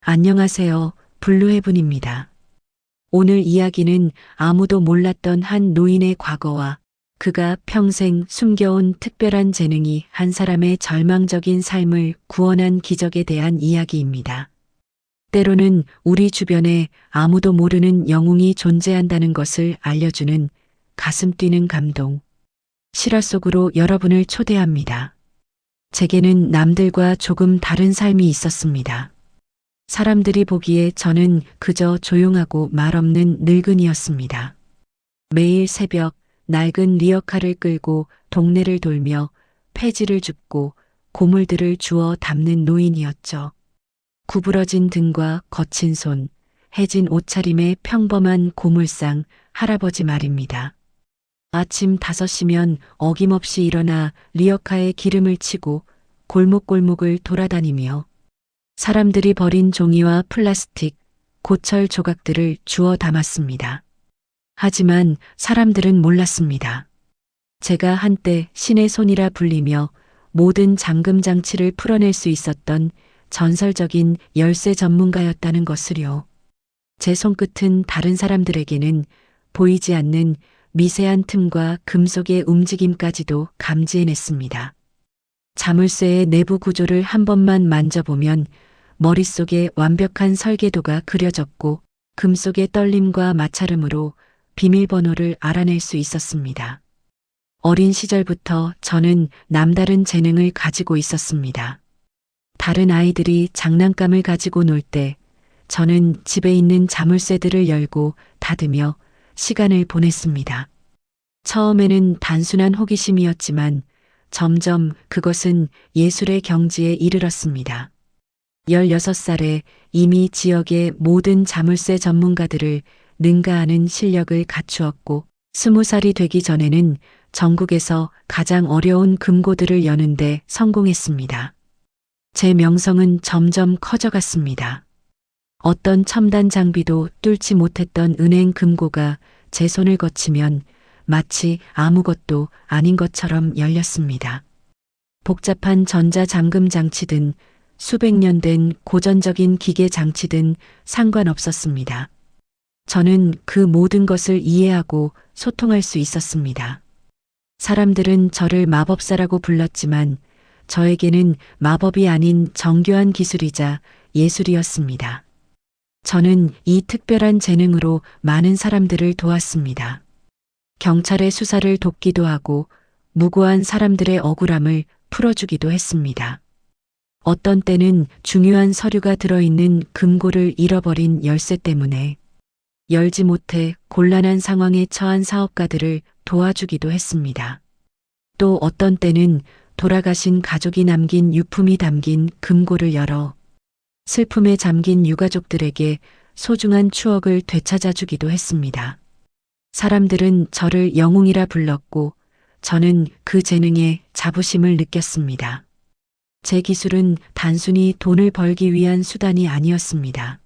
안녕하세요. 블루헤븐입니다. 오늘 이야기는 아무도 몰랐던 한 노인의 과거와 그가 평생 숨겨온 특별한 재능이 한 사람의 절망적인 삶을 구원한 기적에 대한 이야기입니다. 때로는 우리 주변에 아무도 모르는 영웅이 존재한다는 것을 알려주는 가슴 뛰는 감동, 실화 속으로 여러분을 초대합니다. 제게는 남들과 조금 다른 삶이 있었습니다. 사람들이 보기에 저는 그저 조용하고 말없는 늙은이였습니다. 매일 새벽 낡은 리어카를 끌고 동네를 돌며 폐지를 줍고 고물들을 주워 담는 노인이었죠. 구부러진 등과 거친 손, 해진 옷차림의 평범한 고물상 할아버지 말입니다. 아침 5시면 어김없이 일어나 리어카에 기름을 치고 골목골목을 돌아다니며 사람들이 버린 종이와 플라스틱, 고철 조각들을 주워 담았습니다. 하지만 사람들은 몰랐습니다. 제가 한때 신의 손이라 불리며 모든 잠금 장치를 풀어낼 수 있었던 전설적인 열쇠 전문가였다는 것을요. 제 손끝은 다른 사람들에게는 보이지 않는 미세한 틈과 금속의 움직임까지도 감지해냈습니다. 자물쇠의 내부 구조를 한 번만 만져보면 머릿속에 완벽한 설계도가 그려졌고 금속의 떨림과 마찰음으로 비밀번호를 알아낼 수 있었습니다. 어린 시절부터 저는 남다른 재능을 가지고 있었습니다. 다른 아이들이 장난감을 가지고 놀 때 저는 집에 있는 자물쇠들을 열고 닫으며 시간을 보냈습니다. 처음에는 단순한 호기심이었지만 점점 그것은 예술의 경지에 이르렀습니다. 16살에 이미 지역의 모든 자물쇠 전문가들을 능가하는 실력을 갖추었고 20살이 되기 전에는 전국에서 가장 어려운 금고들을 여는데 성공했습니다. 제 명성은 점점 커져갔습니다. 어떤 첨단 장비도 뚫지 못했던 은행 금고가 제 손을 거치면 마치 아무것도 아닌 것처럼 열렸습니다. 복잡한 전자잠금 장치든 수백 년 된 고전적인 기계 장치든 상관없었습니다. 저는 그 모든 것을 이해하고 소통할 수 있었습니다. 사람들은 저를 마법사라고 불렀지만 저에게는 마법이 아닌 정교한 기술이자 예술이었습니다. 저는 이 특별한 재능으로 많은 사람들을 도왔습니다. 경찰의 수사를 돕기도 하고 무고한 사람들의 억울함을 풀어주기도 했습니다. 어떤 때는 중요한 서류가 들어있는 금고를 잃어버린 열쇠 때문에 열지 못해 곤란한 상황에 처한 사업가들을 도와주기도 했습니다. 또 어떤 때는 돌아가신 가족이 남긴 유품이 담긴 금고를 열어 슬픔에 잠긴 유가족들에게 소중한 추억을 되찾아주기도 했습니다. 사람들은 저를 영웅이라 불렀고 저는 그 재능에 자부심을 느꼈습니다. 제 기술은 단순히 돈을 벌기 위한 수단이 아니었습니다.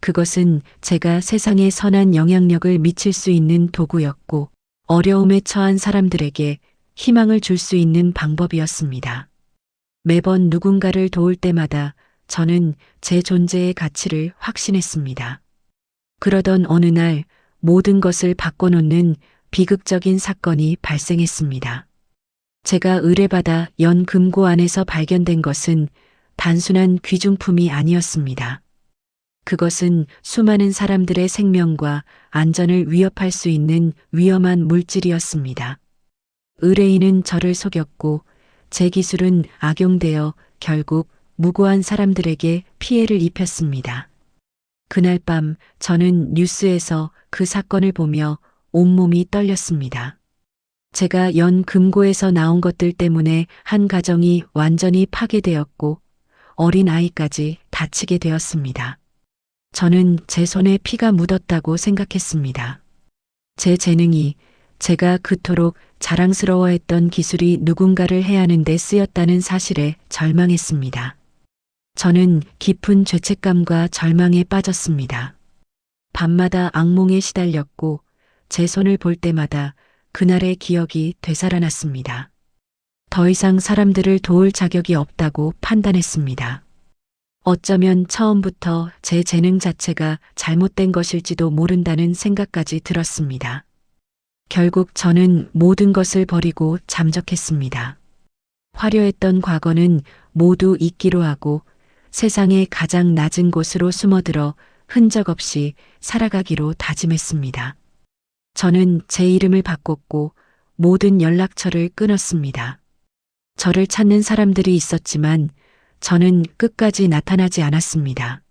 그것은 제가 세상에 선한 영향력을 미칠 수 있는 도구였고 어려움에 처한 사람들에게 희망을 줄 수 있는 방법이었습니다. 매번 누군가를 도울 때마다 저는 제 존재의 가치를 확신했습니다. 그러던 어느 날 모든 것을 바꿔놓는 비극적인 사건이 발생했습니다. 제가 의뢰받아 연 금고 안에서 발견된 것은 단순한 귀중품이 아니었습니다. 그것은 수많은 사람들의 생명과 안전을 위협할 수 있는 위험한 물질이었습니다. 의뢰인은 저를 속였고 제 기술은 악용되어 결국 무고한 사람들에게 피해를 입혔습니다. 그날 밤 저는 뉴스에서 그 사건을 보며 온몸이 떨렸습니다. 제가 연 금고에서 나온 것들 때문에 한 가정이 완전히 파괴되었고 어린 아이까지 다치게 되었습니다. 저는 제 손에 피가 묻었다고 생각했습니다. 제 재능이 제가 그토록 자랑스러워했던 기술이 누군가를 해하는 데 쓰였다는 사실에 절망했습니다. 저는 깊은 죄책감과 절망에 빠졌습니다. 밤마다 악몽에 시달렸고 제 손을 볼 때마다 그날의 기억이 되살아났습니다. 더 이상 사람들을 도울 자격이 없다고 판단했습니다. 어쩌면 처음부터 제 재능 자체가 잘못된 것일지도 모른다는 생각까지 들었습니다. 결국 저는 모든 것을 버리고 잠적했습니다. 화려했던 과거는 모두 잊기로 하고 세상의 가장 낮은 곳으로 숨어들어 흔적 없이 살아가기로 다짐했습니다. 저는 제 이름을 바꿨고 모든 연락처를 끊었습니다. 저를 찾는 사람들이 있었지만 저는 끝까지 나타나지 않았습니다.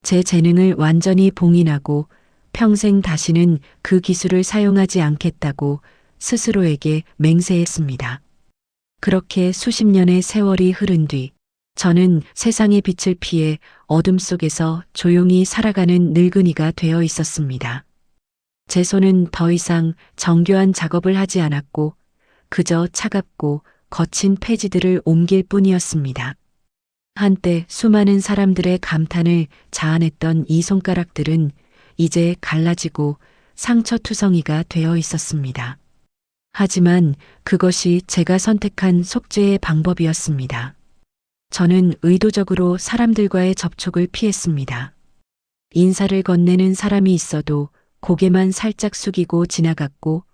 제 재능을 완전히 봉인하고 평생 다시는 그 기술을 사용하지 않겠다고 스스로에게 맹세했습니다. 그렇게 수십 년의 세월이 흐른 뒤 저는 세상의 빛을 피해 어둠 속에서 조용히 살아가는 늙은이가 되어 있었습니다. 제 손은 더 이상 정교한 작업을 하지 않았고 그저 차갑고 거친 폐지들을 옮길 뿐이었습니다. 한때 수많은 사람들의 감탄을 자아냈던 이 손가락들은 이제 갈라지고 상처투성이가 되어 있었습니다. 하지만 그것이 제가 선택한 속죄의 방법이었습니다. 저는 의도적으로 사람들과의 접촉을 피했습니다. 인사를 건네는 사람이 있어도 고개만 살짝 숙이고 지나갔고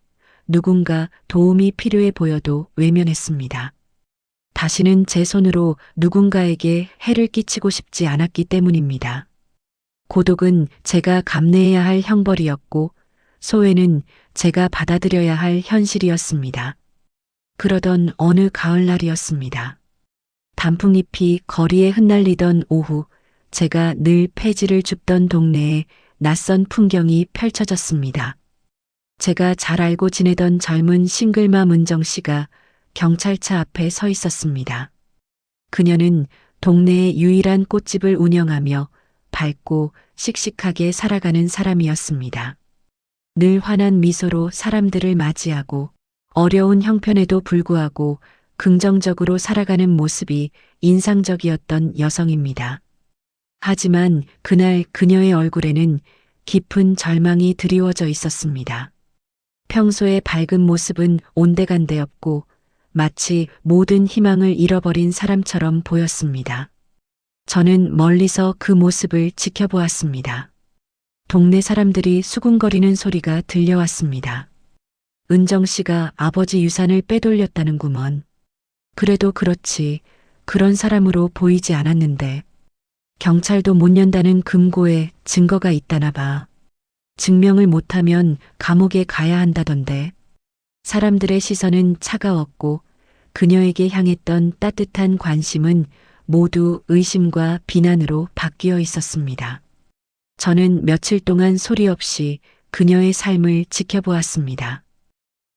누군가 도움이 필요해 보여도 외면했습니다. 다시는 제 손으로 누군가에게 해를 끼치고 싶지 않았기 때문입니다. 고독은 제가 감내해야 할 형벌이었고 소외는 제가 받아들여야 할 현실이었습니다. 그러던 어느 가을날이었습니다. 단풍잎이 거리에 흩날리던 오후, 제가 늘 폐지를 줍던 동네에 낯선 풍경이 펼쳐졌습니다. 제가 잘 알고 지내던 젊은 싱글맘 은정 씨가 경찰차 앞에 서 있었습니다. 그녀는 동네의 유일한 꽃집을 운영하며 밝고 씩씩하게 살아가는 사람이었습니다. 늘 환한 미소로 사람들을 맞이하고 어려운 형편에도 불구하고 긍정적으로 살아가는 모습이 인상적이었던 여성입니다. 하지만 그날 그녀의 얼굴에는 깊은 절망이 드리워져 있었습니다. 평소의 밝은 모습은 온데간데없고 마치 모든 희망을 잃어버린 사람처럼 보였습니다. 저는 멀리서 그 모습을 지켜보았습니다. 동네 사람들이 수군거리는 소리가 들려왔습니다. 은정 씨가 아버지 유산을 빼돌렸다는구먼. 그래도 그렇지, 그런 사람으로 보이지 않았는데. 경찰도 못 연다는 금고에 증거가 있다나 봐. 증명을 못하면 감옥에 가야 한다던데. 사람들의 시선은 차가웠고 그녀에게 향했던 따뜻한 관심은 모두 의심과 비난으로 바뀌어 있었습니다. 저는 며칠 동안 소리 없이 그녀의 삶을 지켜보았습니다.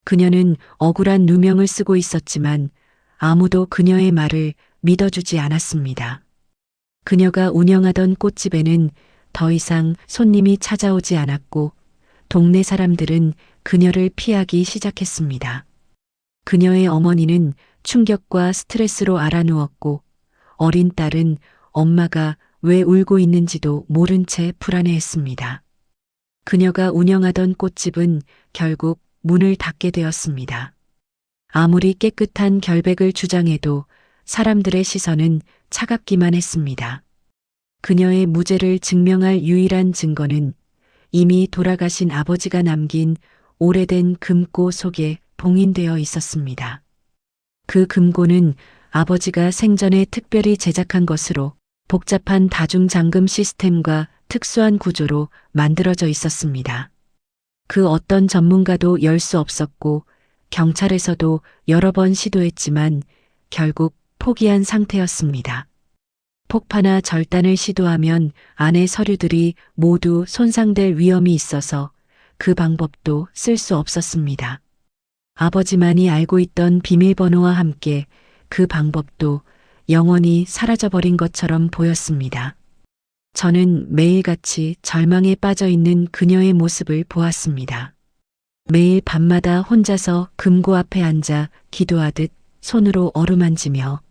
그녀는 억울한 누명을 쓰고 있었지만 아무도 그녀의 말을 믿어주지 않았습니다. 그녀가 운영하던 꽃집에는 더 이상 손님이 찾아오지 않았고 동네 사람들은 그녀를 피하기 시작했습니다. 그녀의 어머니는 충격과 스트레스로 알아누웠고 어린 딸은 엄마가 왜 울고 있는지도 모른 채 불안해했습니다. 그녀가 운영하던 꽃집은 결국 문을 닫게 되었습니다. 아무리 깨끗한 결백을 주장해도 사람들의 시선은 차갑기만 했습니다. 그녀의 무죄를 증명할 유일한 증거는 이미 돌아가신 아버지가 남긴 오래된 금고 속에 봉인되어 있었습니다. 그 금고는 아버지가 생전에 특별히 제작한 것으로 복잡한 다중잠금 시스템과 특수한 구조로 만들어져 있었습니다. 그 어떤 전문가도 열 수 없었고 경찰에서도 여러 번 시도했지만 결국 포기한 상태였습니다. 폭파나 절단을 시도하면 안의 서류들이 모두 손상될 위험이 있어서 그 방법도 쓸 수 없었습니다. 아버지만이 알고 있던 비밀번호와 함께 그 방법도 영원히 사라져버린 것처럼 보였습니다. 저는 매일같이 절망에 빠져 있는 그녀의 모습을 보았습니다. 매일 밤마다 혼자서 금고 앞에 앉아 기도하듯 손으로 어루만지며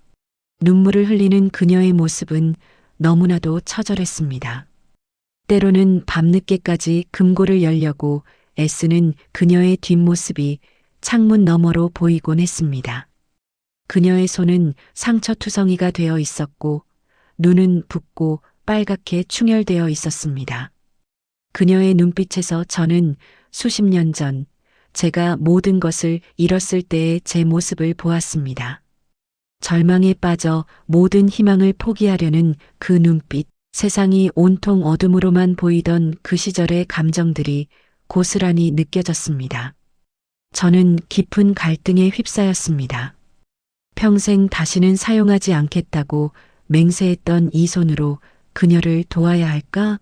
눈물을 흘리는 그녀의 모습은 너무나도 처절했습니다. 때로는 밤늦게까지 금고를 열려고 애쓰는 그녀의 뒷모습이 창문 너머로 보이곤 했습니다. 그녀의 손은 상처투성이가 되어 있었고 눈은 붓고 빨갛게 충혈되어 있었습니다. 그녀의 눈빛에서 저는 수십 년 전 제가 모든 것을 잃었을 때의 제 모습을 보았습니다. 절망에 빠져 모든 희망을 포기하려는 그 눈빛, 세상이 온통 어둠으로만 보이던 그 시절의 감정들이 고스란히 느껴졌습니다. 저는 깊은 갈등에 휩싸였습니다. 평생 다시는 사용하지 않겠다고 맹세했던 이 손으로 그녀를 도와야 할까?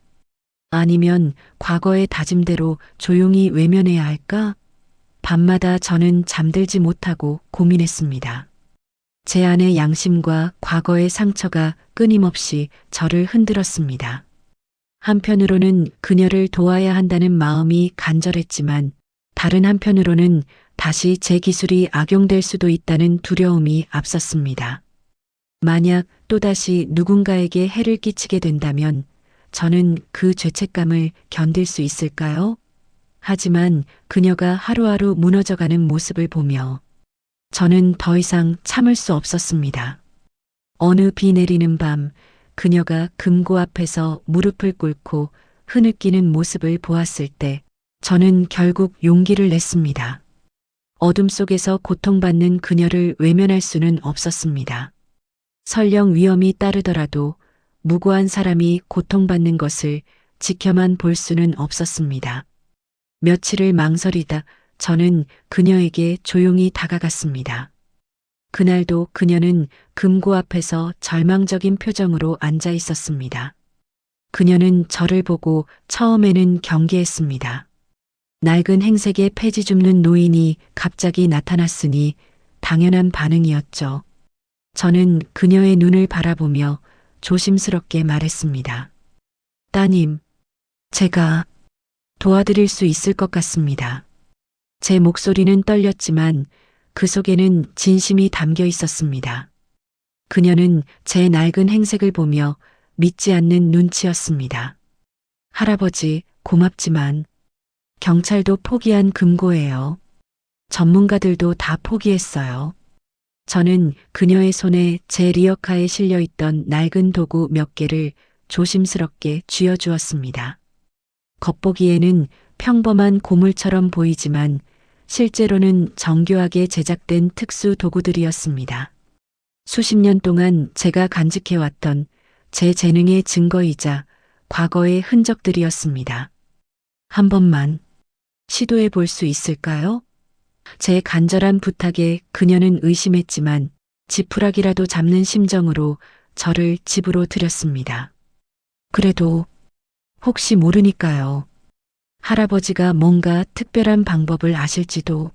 아니면 과거의 다짐대로 조용히 외면해야 할까? 밤마다 저는 잠들지 못하고 고민했습니다. 제 안의 양심과 과거의 상처가 끊임없이 저를 흔들었습니다. 한편으로는 그녀를 도와야 한다는 마음이 간절했지만 다른 한편으로는 다시 제 기술이 악용될 수도 있다는 두려움이 앞섰습니다. 만약 또다시 누군가에게 해를 끼치게 된다면 저는 그 죄책감을 견딜 수 있을까요? 하지만 그녀가 하루하루 무너져가는 모습을 보며 저는 더 이상 참을 수 없었습니다. 어느 비 내리는 밤 그녀가 금고 앞에서 무릎을 꿇고 흐느끼는 모습을 보았을 때 저는 결국 용기를 냈습니다. 어둠 속에서 고통받는 그녀를 외면할 수는 없었습니다. 설령 위험이 따르더라도 무고한 사람이 고통받는 것을 지켜만 볼 수는 없었습니다. 며칠을 망설이다 저는 그녀에게 조용히 다가갔습니다. 그날도 그녀는 금고 앞에서 절망적인 표정으로 앉아 있었습니다. 그녀는 저를 보고 처음에는 경계했습니다. 낡은 행색의 폐지 줍는 노인이 갑자기 나타났으니 당연한 반응이었죠. 저는 그녀의 눈을 바라보며 조심스럽게 말했습니다. 따님, 제가 도와드릴 수 있을 것 같습니다. 제 목소리는 떨렸지만 그 속에는 진심이 담겨 있었습니다. 그녀는 제 낡은 행색을 보며 믿지 않는 눈치였습니다. 할아버지, 고맙지만 경찰도 포기한 금고예요. 전문가들도 다 포기했어요. 저는 그녀의 손에 제 리어카에 실려 있던 낡은 도구 몇 개를 조심스럽게 쥐어주었습니다. 겉보기에는 평범한 고물처럼 보이지만 실제로는 정교하게 제작된 특수 도구들이었습니다. 수십 년 동안 제가 간직해왔던 제 재능의 증거이자 과거의 흔적들이었습니다. 한 번만 시도해 볼 수 있을까요? 제 간절한 부탁에 그녀는 의심했지만 지푸라기라도 잡는 심정으로 저를 집으로 들였습니다. 그래도 혹시 모르니까요. 할아버지가 뭔가 특별한 방법을 아실지도.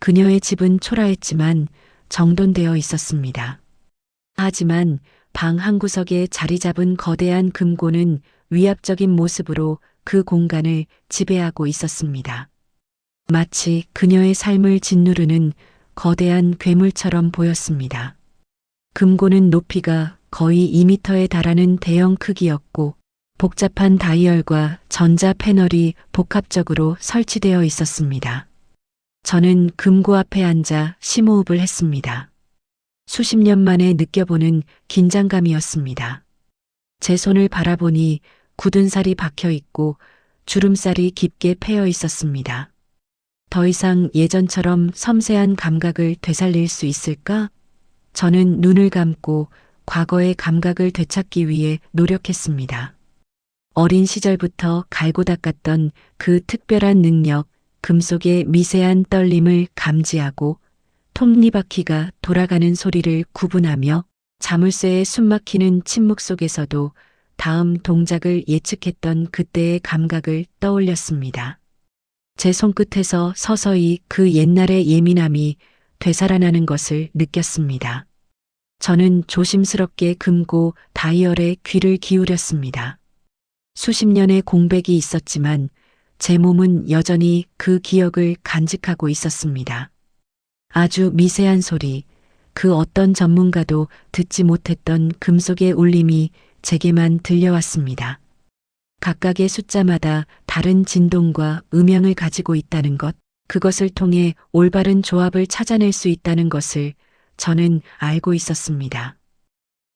그녀의 집은 초라했지만 정돈되어 있었습니다. 하지만 방 한 구석에 자리 잡은 거대한 금고는 위압적인 모습으로 그 공간을 지배하고 있었습니다. 마치 그녀의 삶을 짓누르는 거대한 괴물처럼 보였습니다. 금고는 높이가 거의 2m에 달하는 대형 크기였고 복잡한 다이얼과 전자 패널이 복합적으로 설치되어 있었습니다. 저는 금고 앞에 앉아 심호흡을 했습니다. 수십 년 만에 느껴보는 긴장감이었습니다. 제 손을 바라보니 굳은 살이 박혀 있고 주름살이 깊게 패여 있었습니다. 더 이상 예전처럼 섬세한 감각을 되살릴 수 있을까? 저는 눈을 감고 과거의 감각을 되찾기 위해 노력했습니다. 어린 시절부터 갈고 닦았던 그 특별한 능력, 금속의 미세한 떨림을 감지하고 톱니바퀴가 돌아가는 소리를 구분하며 자물쇠의 숨막히는 침묵 속에서도 다음 동작을 예측했던 그때의 감각을 떠올렸습니다. 제 손끝에서 서서히 그 옛날의 예민함이 되살아나는 것을 느꼈습니다. 저는 조심스럽게 금고 다이얼에 귀를 기울였습니다. 수십 년의 공백이 있었지만 제 몸은 여전히 그 기억을 간직하고 있었습니다. 아주 미세한 소리, 그 어떤 전문가도 듣지 못했던 금속의 울림이 제게만 들려왔습니다. 각각의 숫자마다 다른 진동과 음향을 가지고 있다는 것, 그것을 통해 올바른 조합을 찾아낼 수 있다는 것을 저는 알고 있었습니다.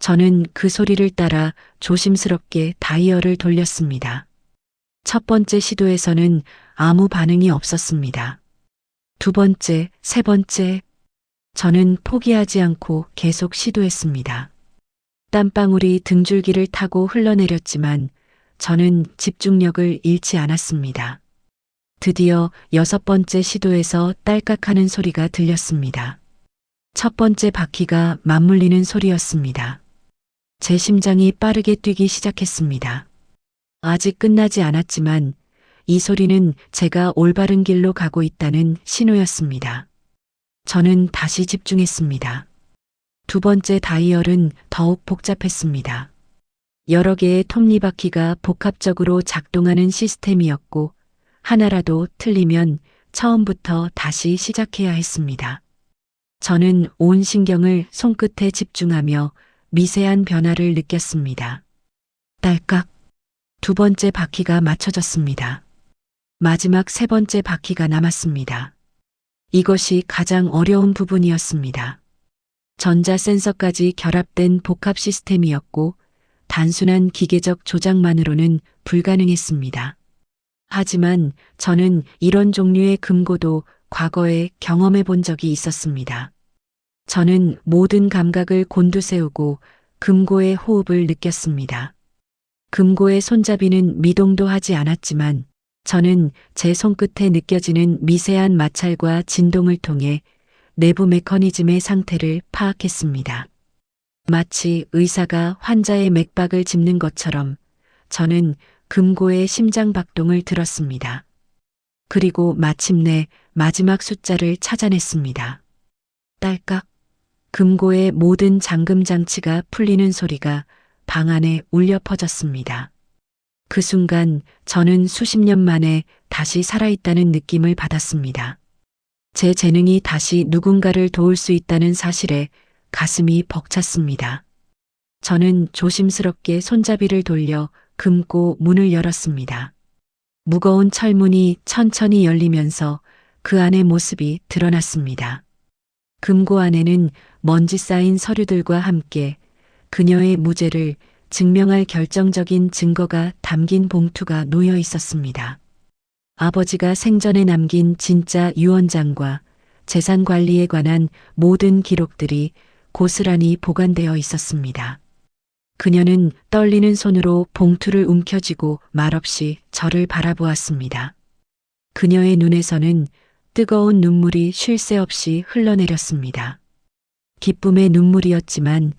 저는 그 소리를 따라 조심스럽게 다이얼을 돌렸습니다. 첫 번째 시도에서는 아무 반응이 없었습니다. 두 번째, 세 번째. 저는 포기하지 않고 계속 시도했습니다. 땀방울이 등줄기를 타고 흘러내렸지만 저는 집중력을 잃지 않았습니다. 드디어 여섯 번째 시도에서 딸깍하는 소리가 들렸습니다. 첫 번째 바퀴가 맞물리는 소리였습니다. 제 심장이 빠르게 뛰기 시작했습니다. 아직 끝나지 않았지만 이 소리는 제가 올바른 길로 가고 있다는 신호였습니다. 저는 다시 집중했습니다. 두 번째 다이얼은 더욱 복잡했습니다. 여러 개의 톱니바퀴가 복합적으로 작동하는 시스템이었고 하나라도 틀리면 처음부터 다시 시작해야 했습니다. 저는 온 신경을 손끝에 집중하며 미세한 변화를 느꼈습니다. 딸깍. 두 번째 바퀴가 맞춰졌습니다. 마지막 세 번째 바퀴가 남았습니다. 이것이 가장 어려운 부분이었습니다. 전자 센서까지 결합된 복합 시스템이었고 단순한 기계적 조작만으로는 불가능했습니다. 하지만 저는 이런 종류의 금고도 과거에 경험해 본 적이 있었습니다. 저는 모든 감각을 곤두세우고 금고의 호흡을 느꼈습니다. 금고의 손잡이는 미동도 하지 않았지만 저는 제 손끝에 느껴지는 미세한 마찰과 진동을 통해 내부 메커니즘의 상태를 파악했습니다. 마치 의사가 환자의 맥박을 짚는 것처럼 저는 금고의 심장 박동을 들었습니다. 그리고 마침내 마지막 숫자를 찾아냈습니다. 딸깍. 금고의 모든 잠금 장치가 풀리는 소리가 방 안에 울려 퍼졌습니다. 그 순간 저는 수십 년 만에 다시 살아있다는 느낌을 받았습니다. 제 재능이 다시 누군가를 도울 수 있다는 사실에 가슴이 벅찼습니다. 저는 조심스럽게 손잡이를 돌려 금고 문을 열었습니다. 무거운 철문이 천천히 열리면서 그 안의 모습이 드러났습니다. 금고 안에는 먼지 쌓인 서류들과 함께 그녀의 무죄를 증명할 결정적인 증거가 담긴 봉투가 놓여 있었습니다. 아버지가 생전에 남긴 진짜 유언장과 재산 관리에 관한 모든 기록들이 고스란히 보관되어 있었습니다. 그녀는 떨리는 손으로 봉투를 움켜쥐고 말없이 저를 바라보았습니다. 그녀의 눈에서는 뜨거운 눈물이 쉴 새 없이 흘러내렸습니다. 기쁨의 눈물이었지만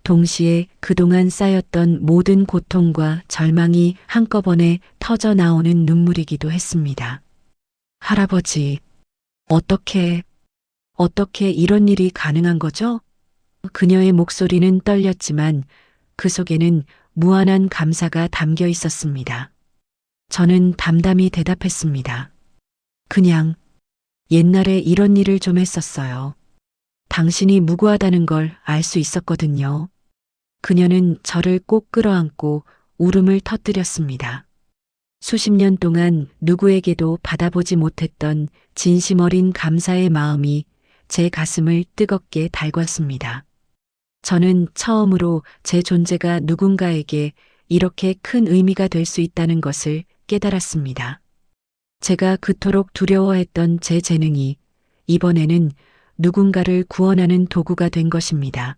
동시에 그동안 쌓였던 모든 고통과 절망이 한꺼번에 터져 나오는 눈물이기도 했습니다. 할아버지, 어떻게 이런 일이 가능한 거죠? 그녀의 목소리는 떨렸지만 그 속에는 무한한 감사가 담겨 있었습니다. 저는 담담히 대답했습니다. 그냥 옛날에 이런 일을 좀 했었어요. 당신이 무고하다는 걸 알 수 있었거든요. 그녀는 저를 꼭 끌어안고 울음을 터뜨렸습니다. 수십 년 동안 누구에게도 받아보지 못했던 진심 어린 감사의 마음이 제 가슴을 뜨겁게 달궜습니다. 저는 처음으로 제 존재가 누군가에게 이렇게 큰 의미가 될 수 있다는 것을 깨달았습니다. 제가 그토록 두려워했던 제 재능이 이번에는 누군가를 구원하는 도구가 된 것입니다.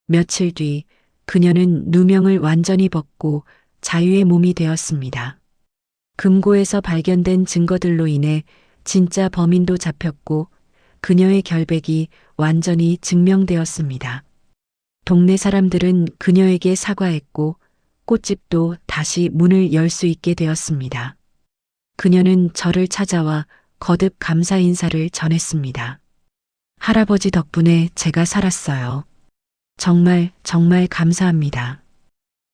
며칠 뒤 그녀는 누명을 완전히 벗고 자유의 몸이 되었습니다. 금고에서 발견된 증거들로 인해 진짜 범인도 잡혔고 그녀의 결백이 완전히 증명되었습니다. 동네 사람들은 그녀에게 사과했고 꽃집도 다시 문을 열 수 있게 되었습니다. 그녀는 저를 찾아와 거듭 감사 인사를 전했습니다. 할아버지 덕분에 제가 살았어요. 정말 감사합니다.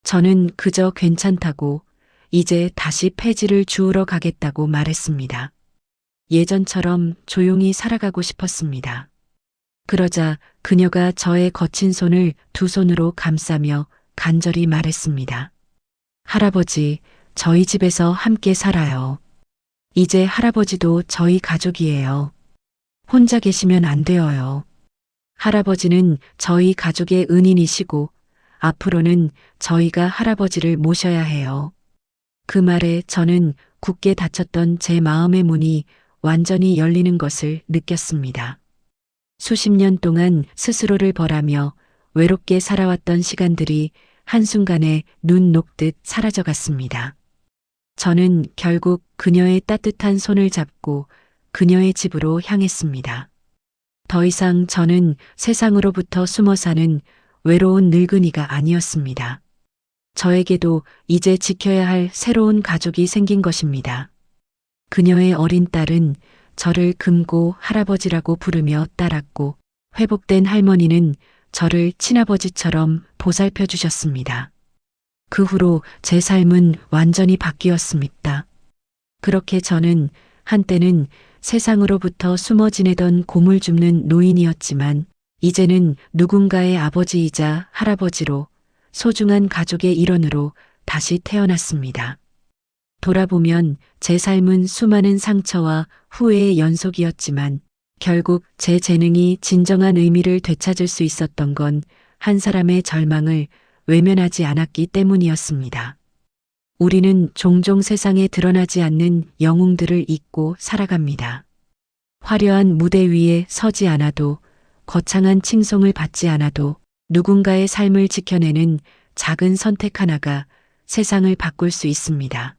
저는 그저 괜찮다고 이제 다시 폐지를 주우러 가겠다고 말했습니다. 예전처럼 조용히 살아가고 싶었습니다. 그러자 그녀가 저의 거친 손을 두 손으로 감싸며 간절히 말했습니다. 할아버지, 저희 집에서 함께 살아요. 이제 할아버지도 저희 가족이에요. 혼자 계시면 안 되어요. 할아버지는 저희 가족의 은인이시고 앞으로는 저희가 할아버지를 모셔야 해요. 그 말에 저는 굳게 닫혔던 제 마음의 문이 완전히 열리는 것을 느꼈습니다. 수십 년 동안 스스로를 벌하며 외롭게 살아왔던 시간들이 한순간에 눈 녹듯 사라져갔습니다. 저는 결국 그녀의 따뜻한 손을 잡고 그녀의 집으로 향했습니다. 더 이상 저는 세상으로부터 숨어 사는 외로운 늙은이가 아니었습니다. 저에게도 이제 지켜야 할 새로운 가족이 생긴 것입니다. 그녀의 어린 딸은 저를 금고 할아버지라고 부르며 따랐고, 회복된 할머니는 저를 친아버지처럼 보살펴 주셨습니다. 그 후로 제 삶은 완전히 바뀌었습니다. 그렇게 저는 한때는 세상으로부터 숨어 지내던 고물 줍는 노인이었지만, 이제는 누군가의 아버지이자 할아버지로, 소중한 가족의 일원으로 다시 태어났습니다. 돌아보면 제 삶은 수많은 상처와 후회의 연속이었지만, 결국 제 재능이 진정한 의미를 되찾을 수 있었던 건 한 사람의 절망을 외면하지 않았기 때문이었습니다. 우리는 종종 세상에 드러나지 않는 영웅들을 잊고 살아갑니다. 화려한 무대 위에 서지 않아도, 거창한 칭송을 받지 않아도 누군가의 삶을 지켜내는 작은 선택 하나가 세상을 바꿀 수 있습니다.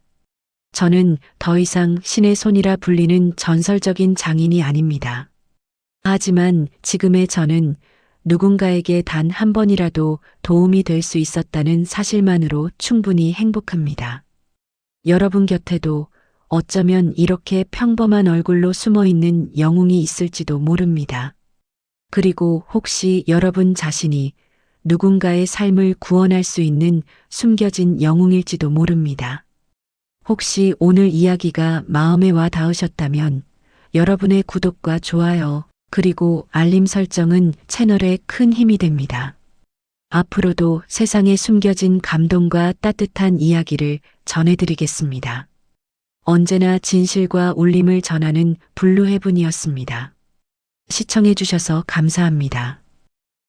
저는 더 이상 신의 손이라 불리는 전설적인 장인이 아닙니다. 하지만 지금의 저는 누군가에게 단 한 번이라도 도움이 될 수 있었다는 사실만으로 충분히 행복합니다. 여러분 곁에도 어쩌면 이렇게 평범한 얼굴로 숨어 있는 영웅이 있을지도 모릅니다. 그리고 혹시 여러분 자신이 누군가의 삶을 구원할 수 있는 숨겨진 영웅일지도 모릅니다. 혹시 오늘 이야기가 마음에 와 닿으셨다면 여러분의 구독과 좋아요, 그리고 알림 설정은 채널에 큰 힘이 됩니다. 앞으로도 세상에 숨겨진 감동과 따뜻한 이야기를 전해드리겠습니다. 언제나 진실과 울림을 전하는 블루헤븐이었습니다. 시청해주셔서 감사합니다.